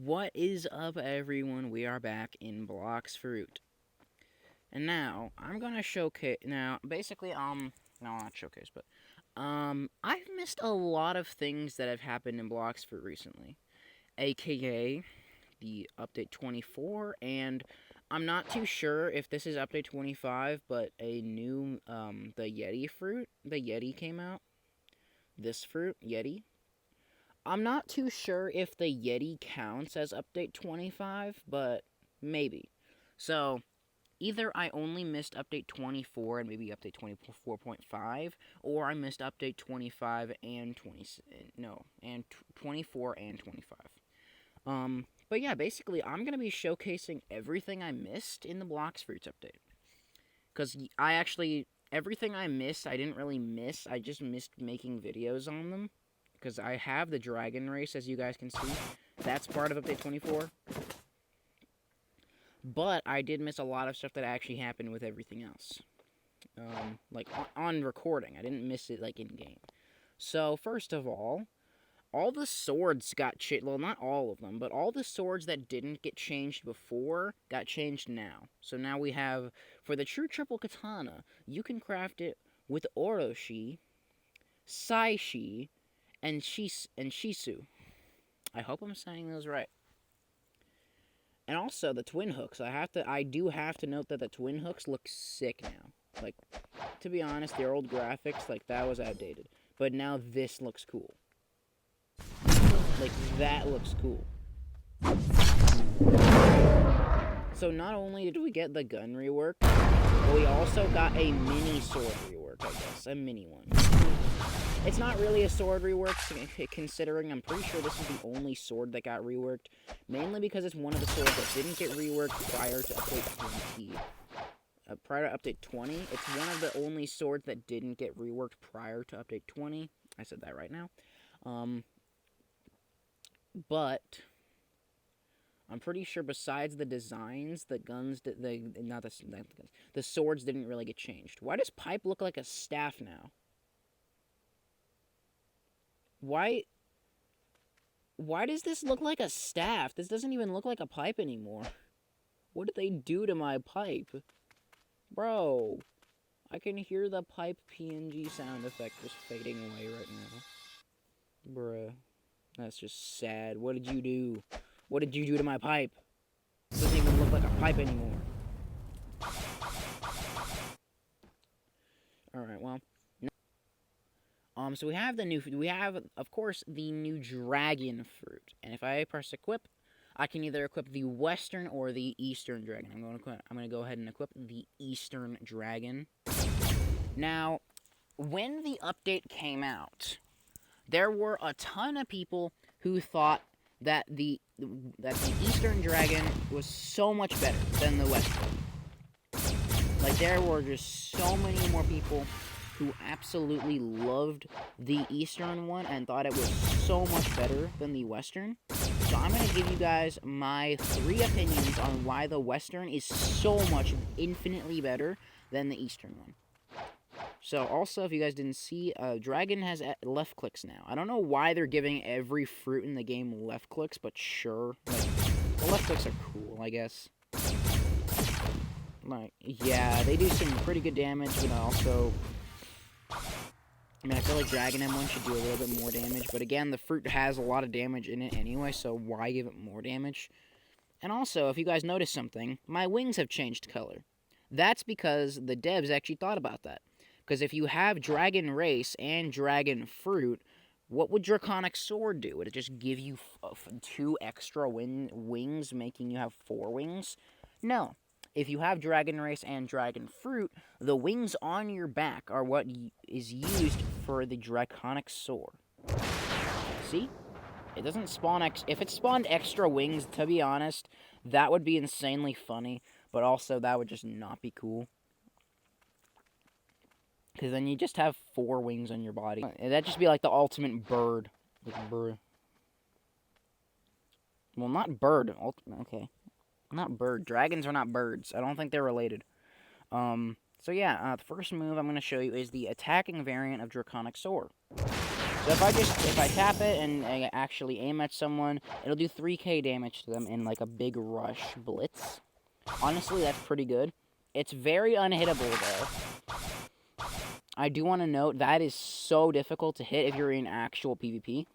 What is up, everyone? We are back in Blox Fruit. And now, I'm gonna showcase, basically, no, not showcase, but, I've missed a lot of things that have happened in Blox Fruit recently. AKA, the update 24, and I'm not too sure if this is update 25, but a new, the Yeti fruit, the Yeti came out. This fruit, Yeti. I'm not too sure if the Yeti counts as update 25, but maybe. So, either I only missed update 24 and maybe update 24.5, or I missed update 25 and 24 and 25. But yeah, basically, I'm going to be showcasing everything I missed in the Blox Fruits update. Because everything I missed, I didn't really miss, I just missed making videos on them. Because I have the dragon race, as you guys can see. That's part of update 24. But I did miss a lot of stuff that actually happened with everything else. Like, on recording. I didn't miss it, like, in-game. So, first of all the swords got changed. Well, not all of them, but all the swords that didn't get changed before got changed now. So now we have, for the true triple katana, you can craft it with Orochi, Saishi, and Shisu. I hope I'm saying those right. And also the twin hooks. I do have to note that the twin hooks look sick now. Like, to be honest, their old graphics, like, that was outdated. But now this looks cool. Like, that looks cool. So not only did we get the gun rework, but we also got a mini sword rework, I guess. A mini one. It's not really a sword rework, considering I'm pretty sure this is the only sword that got reworked. Mainly because it's one of the swords that didn't get reworked prior to update 20. Prior to update 20, it's one of the only swords that didn't get reworked prior to update 20. I said that right now. But I'm pretty sure besides the designs, the swords didn't really get changed. Why does Pipe look like a staff now? Why does this look like a staff? This doesn't even look like a pipe anymore. What did they do to my pipe? Bro, I can hear the pipe PNG sound effect just fading away right now. Bruh. That's just sad. What did you do? What did you do to my pipe? It doesn't even look like a pipe anymore. Alright, well. So we have, of course, the new dragon fruit. And if I press equip, I can either equip the western or the eastern dragon. I'm going to go ahead and equip the eastern dragon. Now, when the update came out, there were a ton of people who thought that the eastern dragon was so much better than the western. Like, there were just so many more people who absolutely loved the eastern one and thought it was so much better than the western. So I'm going to give you guys my 3 opinions on why the western is so much infinitely better than the eastern one. So, also, if you guys didn't see, Dragon has left clicks now. I don't know why they're giving every fruit in the game left clicks, but sure. Like, the left clicks are cool, I guess. Like, yeah, they do some pretty good damage, but also, I mean, I feel like Dragon M1 should do a little bit more damage, but again, the fruit has a lot of damage in it anyway, so why give it more damage? And also, if you guys notice something, my wings have changed color. That's because the devs actually thought about that. Because if you have Dragon Race and Dragon Fruit, what would Draconic Sword do? Would it just give you 2 extra wings, making you have 4 wings? No. If you have Dragon Race and Dragon Fruit, the wings on your back are what is used for the Draconic Sword. See? It doesn't spawn if it spawned extra wings, to be honest, that would be insanely funny, but also that would just not be cool. Because then you just have 4 wings on your body. That'd just be like the ultimate bird. Like, bird. Well, not bird. Okay. Not bird. Dragons are not birds. I don't think they're related. So yeah, the first move I'm going to show you is the attacking variant of Draconic Sword. So if I tap it and I actually aim at someone, it'll do 3k damage to them in like a big rush blitz. Honestly, that's pretty good. It's very unhittable though. I do want to note that is so difficult to hit if you're in actual PvP.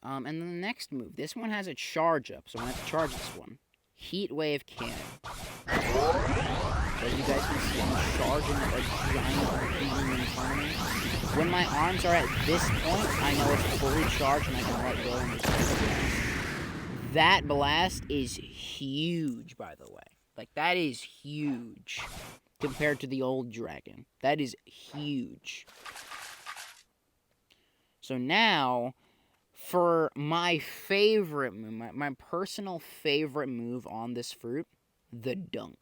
And then the next move. This one has a charge up, so I'm going to have to charge this one. Heat Wave Cannon. So as you guys can see, I'm charging a giant beam in front of me. When my arms are at this point, I know it's fully charged and I can let go and just that blast is huge, by the way. Like, that is huge compared to the old dragon. That is huge. So now, for my favorite move, my personal favorite move on this fruit, the dunk.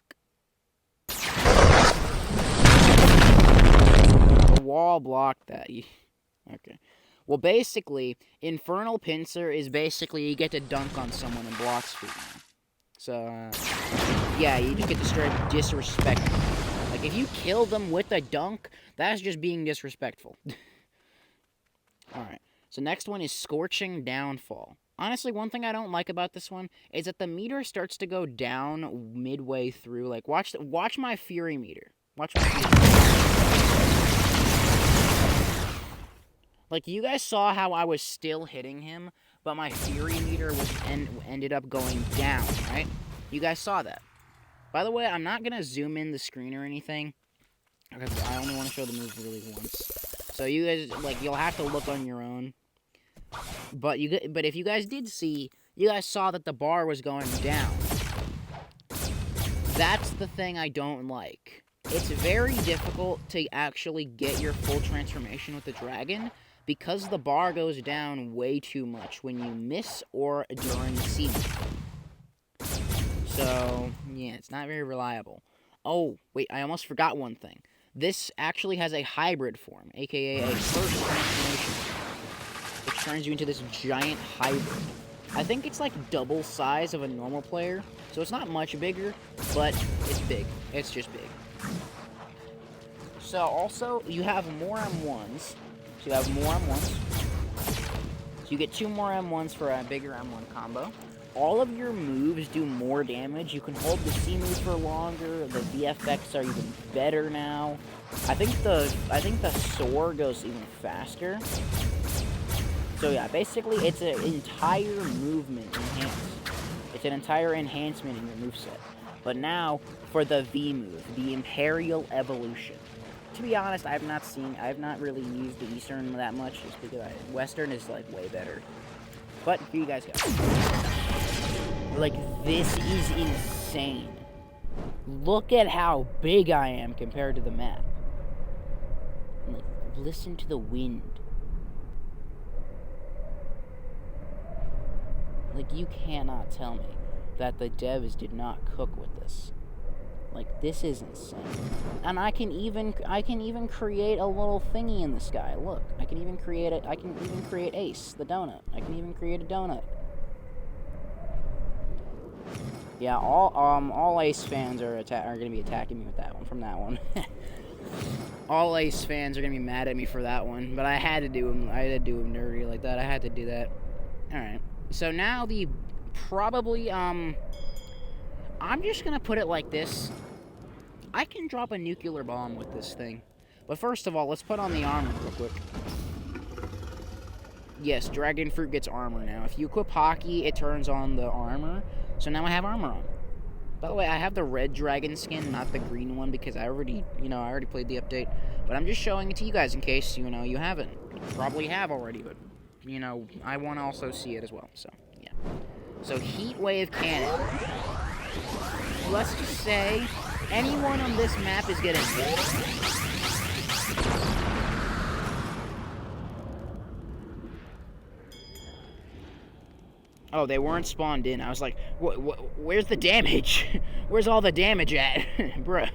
Wall blocked that. Okay. Well, basically, Infernal Pincer is basically you get to dunk on someone and blocks fruit now. So, yeah, you just get to straight disrespect them. Like, if you kill them with a dunk, that's just being disrespectful. Alright, so next one is Scorching Downfall. Honestly, one thing I don't like about this one is that the meter starts to go down midway through. Like, watch my Fury meter. Watch my Fury meter. Like, you guys saw how I was still hitting him, but my Fury meter ended up going down, right? You guys saw that. By the way, I'm not going to zoom in the screen or anything, because I only want to show the move really once. So you guys, like, you'll have to look on your own. But if you guys did see, you guys saw that the bar was going down. That's the thing I don't like. It's very difficult to actually get your full transformation with the dragon, because the bar goes down way too much when you miss or during the C move. So, yeah, it's not very reliable. Oh, wait, I almost forgot one thing. This actually has a hybrid form, aka a first transformation, which turns you into this giant hybrid. I think it's like double size of a normal player, so it's not much bigger, but it's big. It's just big. So, also, you have more M1s. So you have more M1s. So you get 2 more M1s for a bigger M1 combo. All of your moves do more damage. You can hold the C move for longer. The VFX are even better now. I think the soar goes even faster. So yeah, basically it's an entire movement enhance. It's an entire enhancement in your moveset. But now for the V move, the Imperial Evolution. To be honest, I have not really used the Eastern that much, just because Western is, like, way better. But, here you guys go. Like, this is insane. Look at how big I am compared to the map. Like, listen to the wind. Like, you cannot tell me that the devs did not cook with this. Like, this is insane. And I can even create a little thingy in the sky. Look, I can even create Ace, the donut. I can even create a donut. Yeah, all Ace fans are gonna be attacking me with that one, from that one. All Ace fans are gonna be mad at me for that one, but I had to do him. I had to do him dirty like that. I had to do that. All right. So now I'm just gonna put it like this. I can drop a nuclear bomb with this thing. But first of all, let's put on the armor real quick. Yes, Dragon Fruit gets armor now. If you equip Hockey, it turns on the armor. So now I have armor on. By the way, I have the red dragon skin, not the green one, because I already played the update. But I'm just showing it to you guys in case, you haven't. You probably have already, but, I want to also see it as well. So, yeah. So, Heat Wave Cannon. Let's just say anyone on this map is getting hit. Oh, they weren't spawned in. I was like, where's the damage? Where's all the damage at? Bruh.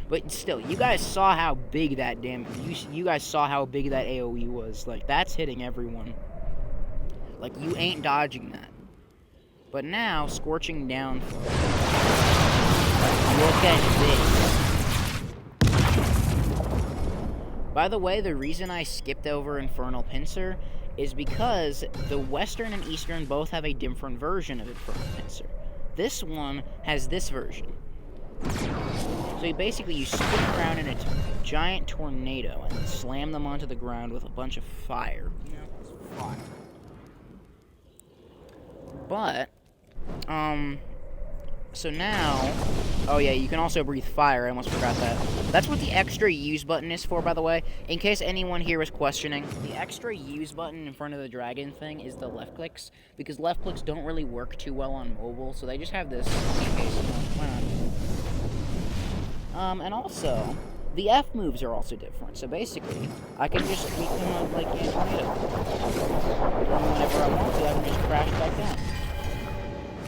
But still, you guys saw how big that damage... You guys saw how big that AoE was. Like, that's hitting everyone. Like, you ain't dodging that. But now, Scorching Downfall. Look at this. By the way, the reason I skipped over Infernal Pincer is because the Western and Eastern both have a different version of Infernal Pincer. This one has this version. So you spin around in a giant tornado and slam them onto the ground with a bunch of fire. It's fire. But, so now, oh yeah, you can also breathe fire. I almost forgot that. That's what the extra use button is for, by the way. In case anyone here was questioning, the extra use button in front of the dragon thing is the left clicks, because left clicks don't really work too well on mobile, so they just have this in case. Why not? And also, the F moves are also different. So basically, I can just become like a tornado. And whenever I want to, I can just crash back down.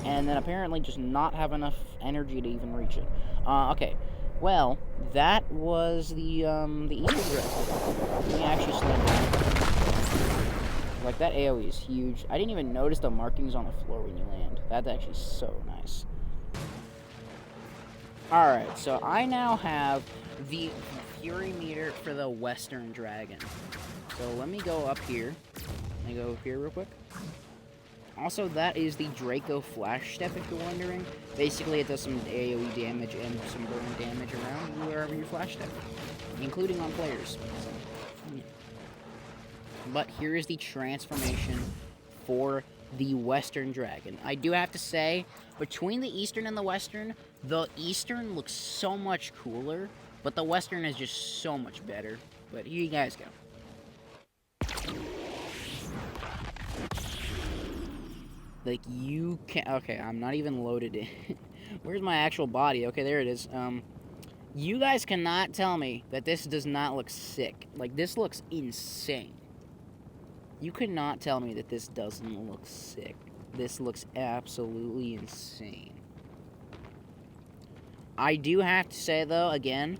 And then apparently just not have enough energy to even reach it. Okay. Well, that was the Easter Dragon. Let me actually slow down. Like, that AoE is huge. I didn't even notice the markings on the floor when you land. That's actually so nice. Alright, so I now have the Fury meter for the Western Dragon. So let me go up here. Let me go up here real quick. Also, that is the Draco Flash Step, if you're wondering. Basically, it does some AoE damage and some burn damage around wherever you Flash Step, including on players. So, yeah. But here is the transformation for the Western Dragon. I do have to say, between the Eastern and the Western looks so much cooler, but the Western is just so much better. But here you guys go. Like, you can't... Okay, I'm not even loaded in. Where's my actual body? Okay, there it is. You guys cannot tell me that this does not look sick. Like, this looks insane. You cannot tell me that this doesn't look sick. This looks absolutely insane. I do have to say, though, again,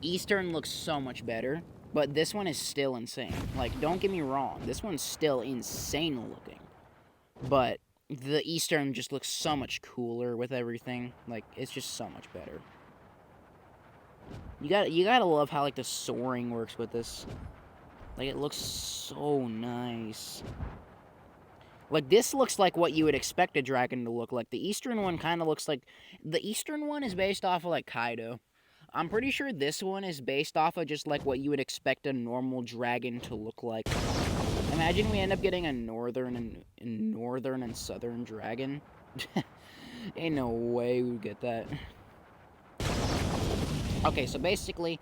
Eastern looks so much better, but this one is still insane. Like, don't get me wrong. This one's still insane looking. But the Eastern just looks so much cooler with everything. Like, it's just so much better. You gotta love how, like, the soaring works with this. Like, it looks so nice. Like, this looks like what you would expect a dragon to look like. The Eastern one kind of looks like... The Eastern one is based off of, like, Kaido. I'm pretty sure this one is based off of just, like, what you would expect a normal dragon to look like. Imagine we end up getting a northern and southern dragon. Ain't no way we would get that. Okay, so basically,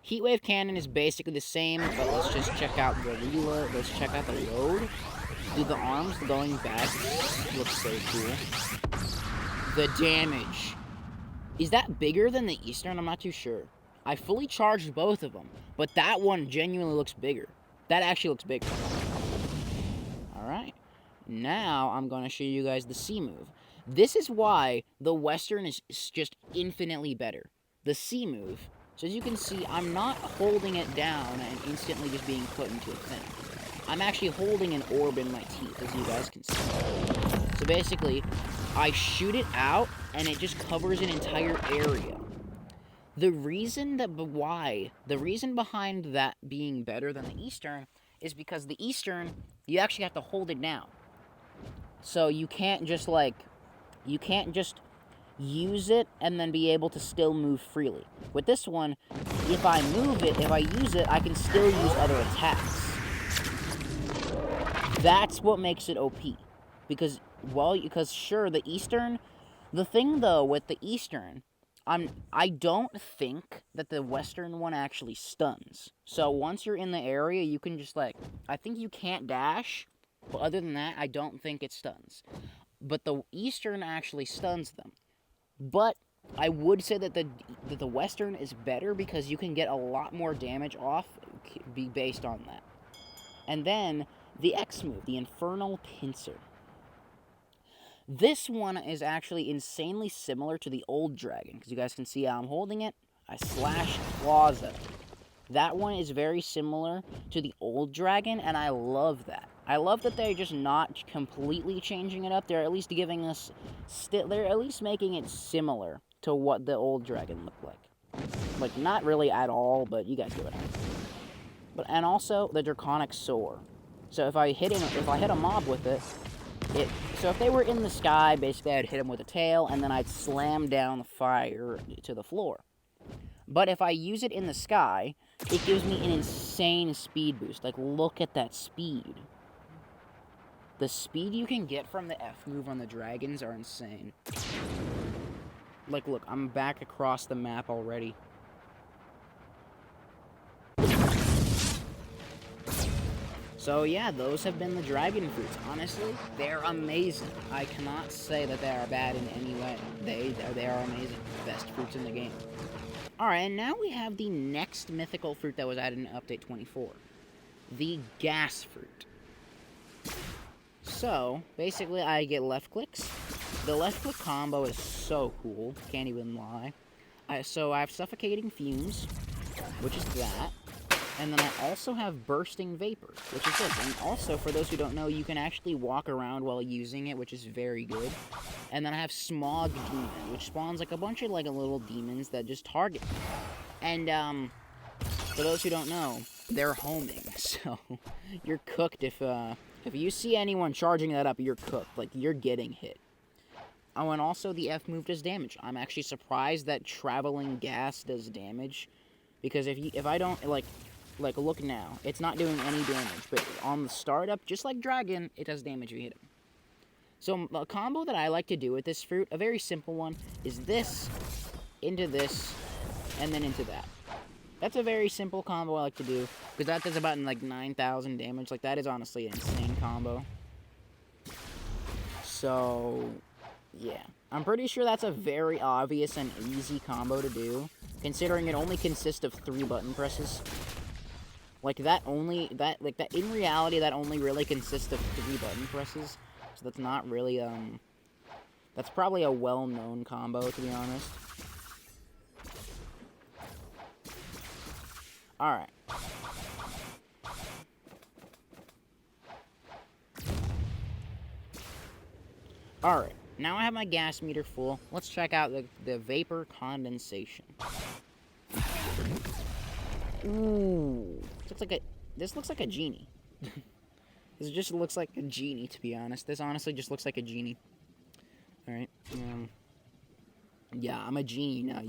Heatwave Cannon is basically the same, but let's just check out the reload. Let's check out the load. Dude, the arms going back looks so cool. The damage. Is that bigger than the Eastern? I'm not too sure. I fully charged both of them, but that one genuinely looks bigger. That actually looks bigger. Alright, now I'm going to show you guys the C move. This is why the Western is just infinitely better. The C move, so as you can see, I'm not holding it down and instantly just being put into a thing. I'm actually holding an orb in my teeth, as you guys can see. So basically, I shoot it out, and it just covers an entire area. The reason behind that being better than the Eastern is because the Eastern, you actually have to hold it down. So you can't just, use it and then be able to still move freely. With this one, if I use it, I can still use other attacks. That's what makes it OP. Because sure, the Eastern, the thing though with the Eastern, I don't think that the Western one actually stuns. So once you're in the area, you can just I think you can't dash, but other than that, I don't think it stuns. But the Eastern actually stuns them. But I would say that the Western is better because you can get a lot more damage off based on that. And then the X move, the Infernal Pincer. This one is actually insanely similar to the old dragon, because you guys can see how I'm holding it. I slash claws at it. That one is very similar to the old dragon, and I love that. I love that they're just not completely changing it up. They're at least giving us... they're at least making it similar to what the old dragon looked like. Like, not really at all, but you guys get what I mean. and also the Draconic Soar. So if I hit a mob with it, so if they were in the sky, basically I'd hit them with a tail, and then I'd slam down the fire to the floor. But if I use it in the sky, it gives me an insane speed boost. Like, look at that speed. The speed you can get from the F move on the dragons are insane. Like, look, I'm back across the map already. So yeah, those have been the dragon fruits. Honestly, they're amazing. I cannot say that they are bad in any way. They are amazing. Best fruits in the game. Alright, and now we have the next mythical fruit that was added in Update 24. The gas fruit. So, basically I get left clicks. The left click combo is so cool, can't even lie. So I have Suffocating Fumes, which is that. And then I also have Bursting Vapor, which is this. And also, for those who don't know, you can actually walk around while using it, which is very good. And then I have Smog Demon, which spawns like a bunch of like little demons that just target me. And for those who don't know, they're homing, so you're cooked if you see anyone charging that up, you're cooked. Like, you're getting hit. Oh, and also the F move does damage. I'm actually surprised that Traveling Gas does damage, because if I don't like look now, it's not doing any damage, but on the startup, just like Dragon, it does damage if you hit him. So a combo that I like to do with this fruit, a very simple one, is this, into this, and then into that. That's a very simple combo I like to do, because that does about like 9,000 damage. Like, that is honestly an insane combo. So, yeah. I'm pretty sure that's a very obvious and easy combo to do, considering it only consists of 3 button presses. Like, in reality, that only really consists of 3 button presses. So that's not really, that's probably a well-known combo, to be honest. Alright. Alright. Now I have my gas meter full. Let's check out the vapor condensation. Ooh. This looks like a genie. This just looks like a genie, to be honest. This honestly just looks like a genie. Alright. Yeah, I'm a genie now.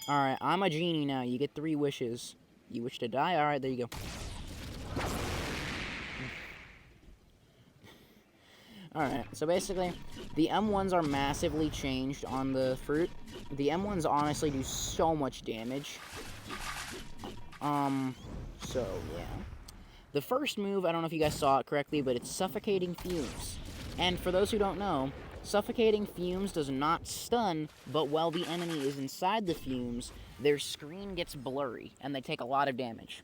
Alright, I'm a genie now. You get 3 wishes. You wish to die? Alright, there you go. Alright, so basically, the M1s are massively changed on the fruit. The M1s honestly do so much damage. So, yeah. The first move, I don't know if you guys saw it correctly, but it's Suffocating Fumes. And for those who don't know, Suffocating Fumes does not stun, but while the enemy is inside the fumes, their screen gets blurry, and they take a lot of damage.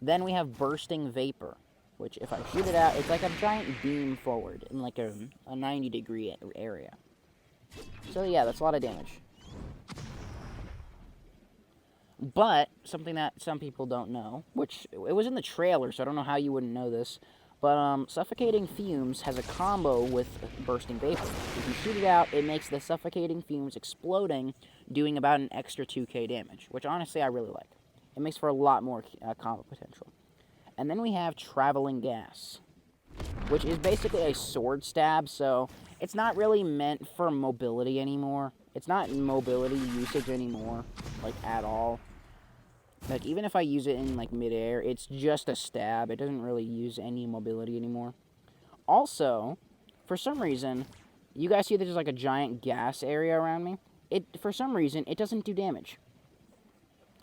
Then we have Bursting Vapor, which if I shoot it out, it's like a giant beam forward in like a 90-degree area. So yeah, that's a lot of damage. But, something that some people don't know, which, it was in the trailer, so I don't know how you wouldn't know this, but, Suffocating Fumes has a combo with Bursting Vapor. If you shoot it out, it makes the Suffocating Fumes exploding, doing about an extra 2k damage, which honestly I really like. It makes for a lot more combo potential. And then we have Traveling Gas, which is basically a sword stab, so it's not really meant for mobility anymore. It's not mobility usage anymore, like, at all. Like, even if I use it in, like, midair, it's just a stab. It doesn't really use any mobility anymore. Also, for some reason, you guys see there's, like, a giant gas area around me? For some reason, it doesn't do damage.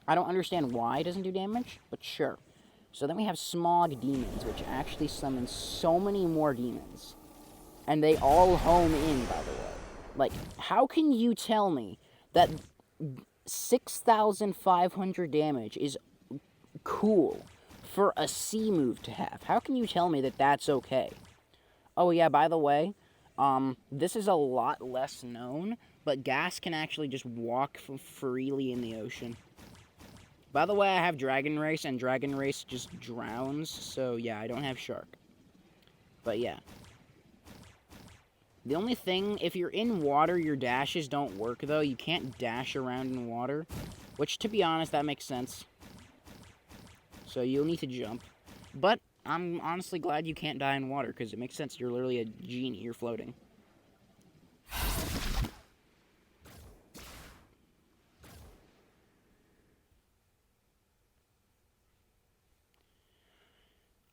I don't understand why it doesn't do damage, but sure. So then we have Smog Demons, which actually summons so many more demons. And they all home in, by the way. Like, how can you tell me that 6,500 damage is cool for a C move to have? How can you tell me that that's okay? Oh yeah, by the way, this is a lot less known, but gas can actually just walk freely in the ocean. By the way, I have Dragon Race, and Dragon Race just drowns, so yeah, I don't have Shark. But yeah. The only thing, if you're in water, your dashes don't work, though. You can't dash around in water, which, to be honest, that makes sense. so you'll need to jump. But I'm honestly glad you can't die in water, because it makes sense. You're literally a genie. You're floating.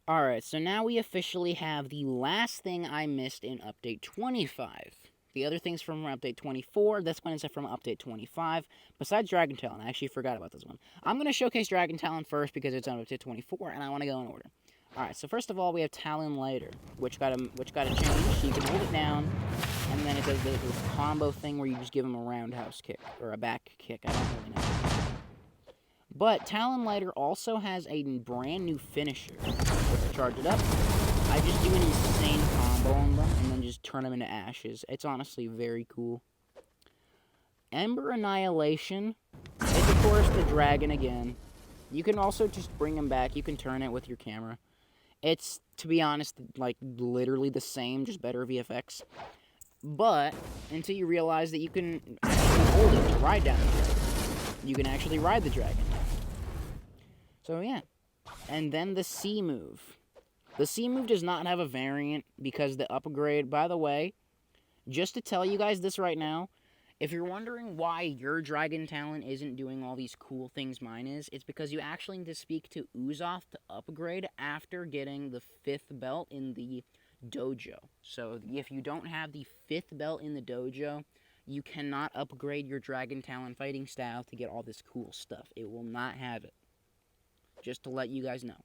Alright, so now we officially have the last thing I missed in Update 25. The other things from Update 24, this one is from Update 25. Besides Dragon Talon, I actually forgot about this one. I'm going to showcase Dragon Talon first because it's on Update 24, and I want to go in order. Alright, so first of all, we have Talon Lighter, which got a change. So you can hold it down, and then it does this combo thing where you just give him a roundhouse kick, or a back kick, I don't really know. But Talon Lighter also has a brand new finisher. Charge it up. I just do an insane combo on them and then just turn them into ashes. It's honestly very cool. Ember Annihilation is, of course, the dragon again. You can also just bring him back. You can turn it with your camera. It's, to be honest, like, literally the same, just better VFX. But, until you realize that you can actually hold it to ride down the dragon. You can actually ride the dragon. So, yeah. And then the C move. The C move does not have a variant because the upgrade, by the way, just to tell you guys this right now, if you're wondering why your Dragon Talon isn't doing all these cool things mine is, it's because you actually need to speak to Uzoth to upgrade after getting the 5th belt in the dojo. So if you don't have the 5th belt in the dojo, you cannot upgrade your Dragon Talon fighting style to get all this cool stuff. It will not have it. Just to let you guys know.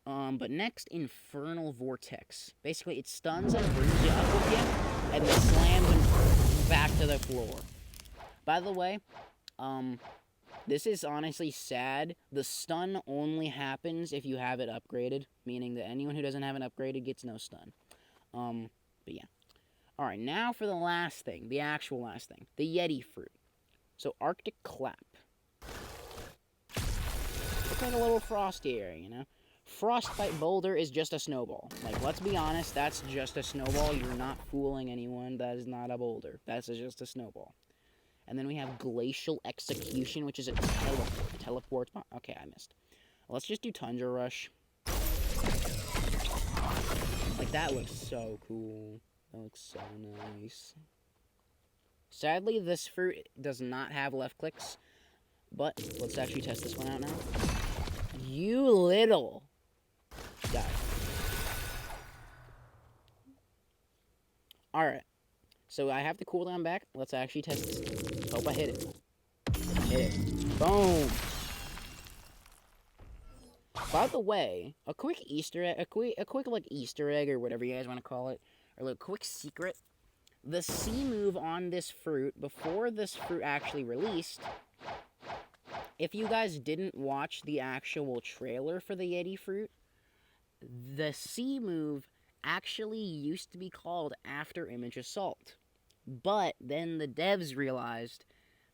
But next, Infernal Vortex. Basically, it stuns and brings you up with you, and then slams and back to the floor. By the way, this is honestly sad. The stun only happens if you have it upgraded, meaning that anyone who doesn't have it upgraded gets no stun. But yeah. Alright, now for the last thing, the actual last thing, the Yeti fruit. So, Arctic Clap. Looks like a little frosty area, you know? Frostbite Boulder is just a snowball. Like, let's be honest, that's just a snowball. You're not fooling anyone. That is not a boulder. That's just a snowball. And then we have Glacial Execution, which is a teleport. Okay, I missed. Let's just do Tundra Rush. Like, that looks so cool. That looks so nice. Sadly, this fruit does not have left clicks. But, let's actually test this one out now. You little guy. Alright. So I have the cooldown back. Let's actually test this. Hope I hit it. Hit it. Boom! By the way, a quick Easter egg, a quick like Easter egg or whatever you guys want to call it, or like quick secret. The C move on this fruit, before this fruit actually released, if you guys didn't watch the actual trailer for the Yeti fruit, the C move actually used to be called After Image Assault. But then the devs realized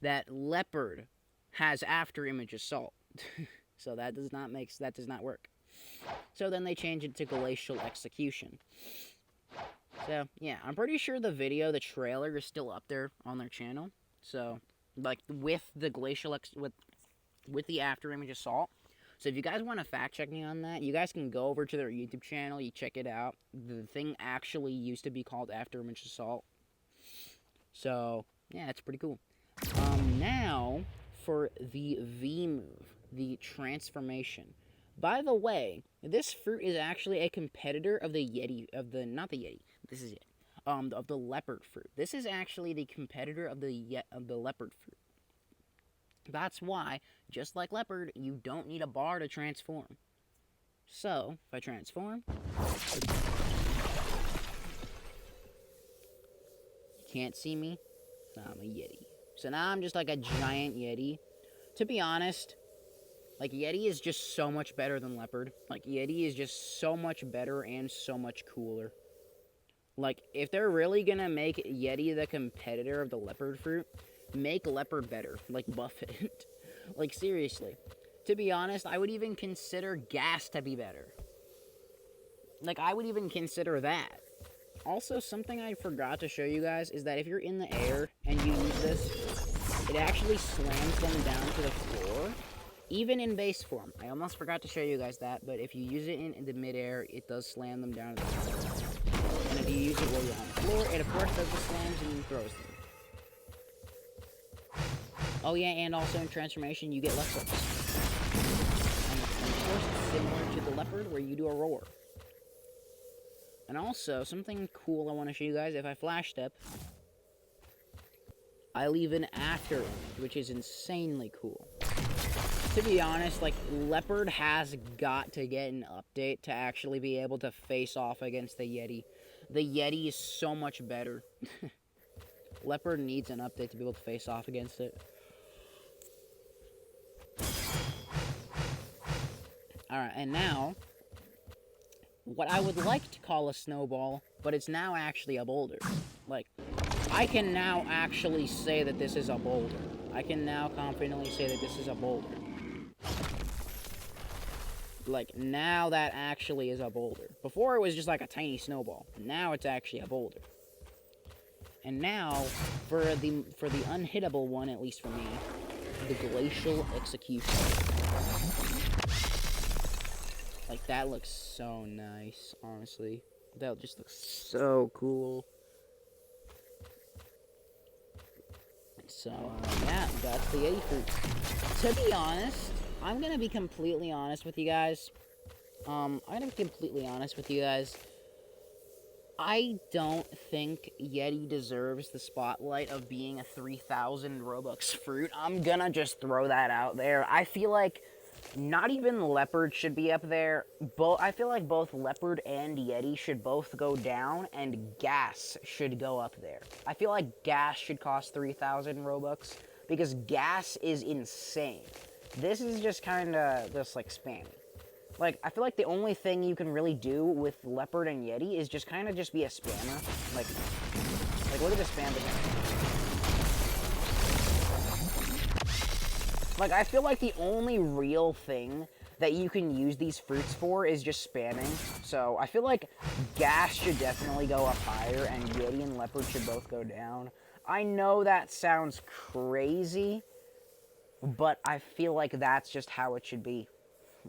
that Leopard has After Image Assault. So that does not work. So then they changed it to Glacial Execution. So, yeah, I'm pretty sure the trailer is still up there on their channel. So, like, with the with the After Image Assault. So if you guys want to fact check me on that, you guys can go over to their YouTube channel, you check it out. The thing actually used to be called After Image Assault. So, yeah, it's pretty cool. Now, for the V move, the transformation. By the way, this fruit is actually a competitor of the Yeti, not the Yeti, this is it, of the leopard fruit. This is actually the competitor of the leopard fruit. That's why, just like leopard, you don't need a bar to transform. So, if I transform, you can't see me, I'm a Yeti. So now I'm just like a giant Yeti. To be honest, like, Yeti is just so much better than leopard. Like, Yeti is just so much better and so much cooler. Like, if they're really gonna make Yeti the competitor of the leopard fruit, make leopard better. Like, buff it. Like, seriously. To be honest, I would even consider gas to be better. Like, I would even consider that. Also, something I forgot to show you guys is that if you're in the air and you use this, it actually slams them down to the floor. even in base form. I almost forgot to show you guys that, but if you use it in the midair, it does slam them down to the floor. And if you use it while you're on the floor, it of course does the slams and throws them. Oh yeah, and also in transformation, you get left hooks. And of course, it's similar to the leopard, where you do a roar. And also, something cool I want to show you guys, if I flash step, I leave an after image, which is insanely cool. To be honest, like, Leopard has got to get an update to actually be able to face off against the Yeti. The Yeti is so much better. Leopard needs an update to be able to face off against it. Alright, and now, what I would like to call a snowball, but it's now actually a boulder. Like, I can now actually say that this is a boulder. I can now confidently say that this is a boulder. Like, now that actually is a boulder. Before it was just like a tiny snowball. Now it's actually a boulder. And now, for the unhittable one, at least for me, the Glacial Execution. Like, that looks so nice, honestly. That just looks so cool. So, yeah, that's the Yeti fruit. To be honest, I'm gonna be completely honest with you guys. I don't think Yeti deserves the spotlight of being a 3,000 Robux fruit. I'm gonna just throw that out there. I feel like not even Leopard should be up there. I feel like both Leopard and Yeti should both go down, and Gas should go up there. I feel like Gas should cost 3,000 Robux, because Gas is insane. This is just kind of just, like, spammy. Like, I feel like the only thing you can really do with Leopard and Yeti is just kind of just be a spammer. Like look at the spam potential. Like, I feel like the only real thing that you can use these fruits for is just spamming. So, I feel like Gas should definitely go up higher, and Yeti and Leopard should both go down. I know that sounds crazy, but I feel like that's just how it should be.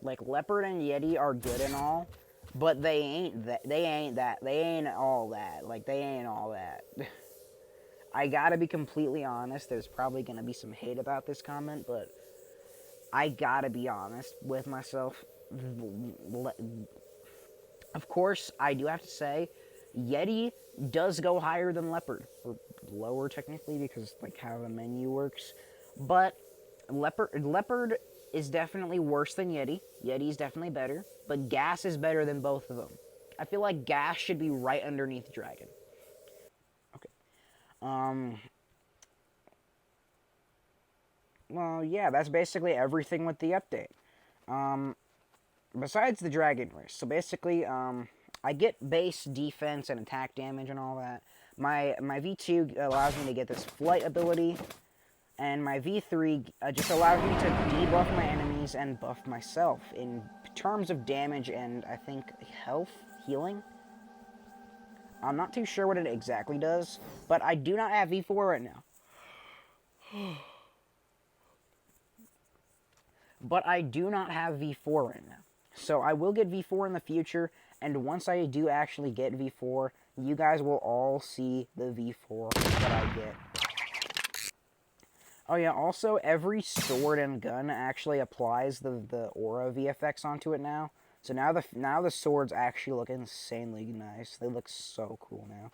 Like, Leopard and Yeti are good and all, but they ain't all that. Like, they ain't all that. I gotta be completely honest. There's probably gonna be some hate about this comment, but I gotta be honest with myself. Of course, I do have to say, Yeti does go higher than Leopard. Or lower, technically, because, like, how the menu works. But Leopard is definitely worse than Yeti. Yeti's definitely better. But Gas is better than both of them. I feel like Gas should be right underneath Dragon. Okay. Well, yeah, that's basically everything with the update. Besides the Dragon Race. So basically, I get base defense and attack damage and all that. My V2 allows me to get this flight ability. And my V3 just allows me to debuff my enemies and buff myself in terms of damage and, I think, health, healing. I'm not too sure what it exactly does, but I do not have V4 right now. But I do not have V4 right now. So I will get V4 in the future, and once I do actually get V4, you guys will all see the V4 that I get. Oh yeah, also, every sword and gun actually applies the aura VFX onto it now. So now the swords actually look insanely nice. They look so cool now.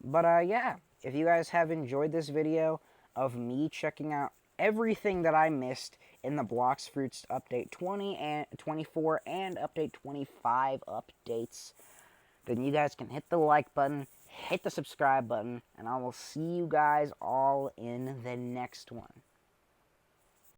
But yeah, if you guys have enjoyed this video of me checking out everything that I missed in the Blox Fruits Update 20 and 24 and Update 25 updates, then you guys can hit the like button, hit the subscribe button, and I will see you guys all in the next one.